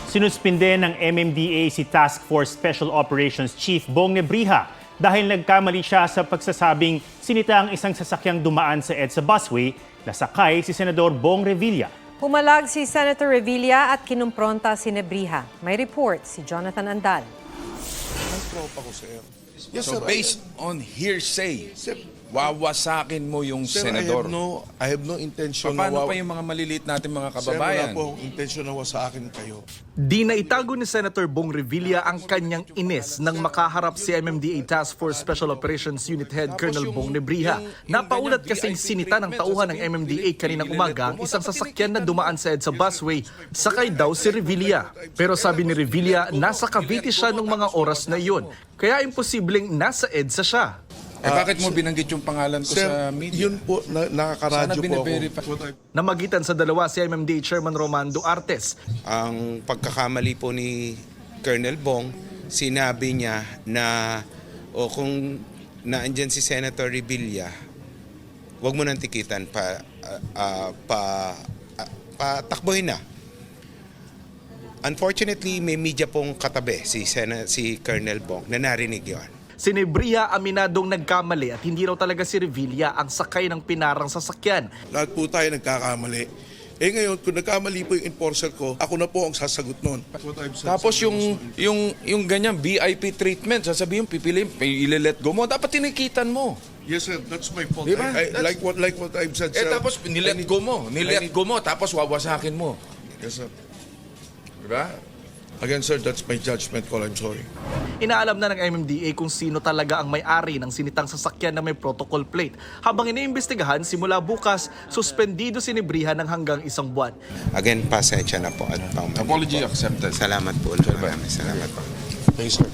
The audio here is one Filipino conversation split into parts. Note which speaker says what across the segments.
Speaker 1: Sinuspinde ng MMDA si Task Force Special Operations Chief Bong Nebriha dahil nagkamali siya sa pagsasabing sinita ang isang sasakyang dumaan sa EDSA busway na sakay si Senador Bong Revilla.
Speaker 2: Pumalag si Senator Revilla at kinumpronta si Nebriha. May report si Jonathan Andal.
Speaker 3: So based on hearsay,
Speaker 4: Sir,
Speaker 3: wawasakin mo yung
Speaker 4: Sir,
Speaker 3: senador.
Speaker 4: I have no intention
Speaker 3: Paano
Speaker 4: na
Speaker 3: pa yung mga maliliit natin mga
Speaker 4: Sir,
Speaker 3: kababayan?
Speaker 4: wala po akong intention na sa akin kayo.
Speaker 5: Di na itago ni Senator Bong Revilla ang kanyang inis nang makaharap si MMDA Task Force Special Operations Unit Head Colonel Bong Nebriha. Napaulat kasing sinita ng tauhan ng MMDA kaninang umaga ang isang sasakyan na dumaan sa EDSA busway. Sakay daw si Revilla. Pero sabi ni Revilla, nasa Cavite siya nung mga oras na iyon. Kaya imposibleng nasa EDSA siya.
Speaker 3: Bakit mo binanggit yung pangalan ko
Speaker 4: Sir,
Speaker 3: sa media?
Speaker 4: yun po, nakakaradyo
Speaker 3: Sana
Speaker 4: po
Speaker 3: bine-verify.
Speaker 4: ako.
Speaker 5: Namagitan sa dalawa si MMDA Chairman Romando Artes.
Speaker 6: Ang pagkakamali po ni Colonel Bong, sinabi niya na kung naandyan si Senator Revilla, wag mo nang tikitan, patakbohin na. Unfortunately, may media pong katabi si Colonel Bong na narinig yon.
Speaker 5: Si Nebriha aminadong nagkamali at hindi raw talaga si Revilla ang sakay ng pinarang sasakyan.
Speaker 4: Lahat po tayo nagkakamali. Eh ngayon, kung nagkamali po yung enforcer ko, ako na po ang sasagot nun.
Speaker 3: Tapos yung ganyan VIP treatment, sasabihin pipiliin, ile-let go mo, dapat tinikitan mo.
Speaker 4: Yes sir, that's my fault.
Speaker 3: Diba?
Speaker 4: Like what I've said, sir.
Speaker 3: Tapos nilet go mo, tapos wawasakin mo.
Speaker 4: Yes sir.
Speaker 3: Diba?
Speaker 4: Again sir, that's my judgment call. I'm sorry.
Speaker 5: Inaalam na ng MMDA kung sino talaga ang may-ari ng sinitang sasakyan na may protocol plate. Habang iniimbestigahan, simula bukas, suspendido si Nebriha ng hanggang 1 buwan.
Speaker 6: Again, pasensya na po at
Speaker 3: Apology accepted.
Speaker 6: Salamat po. Maraming salamat po.
Speaker 4: Thank you sir.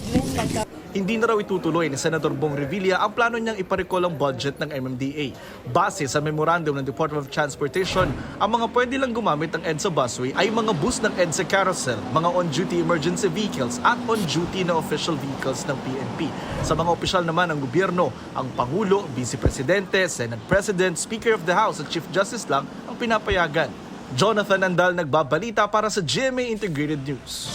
Speaker 5: Hindi na raw itutuloy ni Senador Bong Revilla ang plano niyang iparecall ang budget ng MMDA. Base sa memorandum ng Department of Transportation, ang mga pwede lang gumamit ng EDSA busway ay mga bus ng EDSA Carousel, mga on-duty emergency vehicles at on-duty na official vehicles ng PNP. Sa mga opisyal naman ng gobyerno, ang Pangulo, Vice Presidente, Senate President, Speaker of the House at Chief Justice lang ang pinapayagan. Jonathan Andal nagbabalita para sa GMA Integrated News.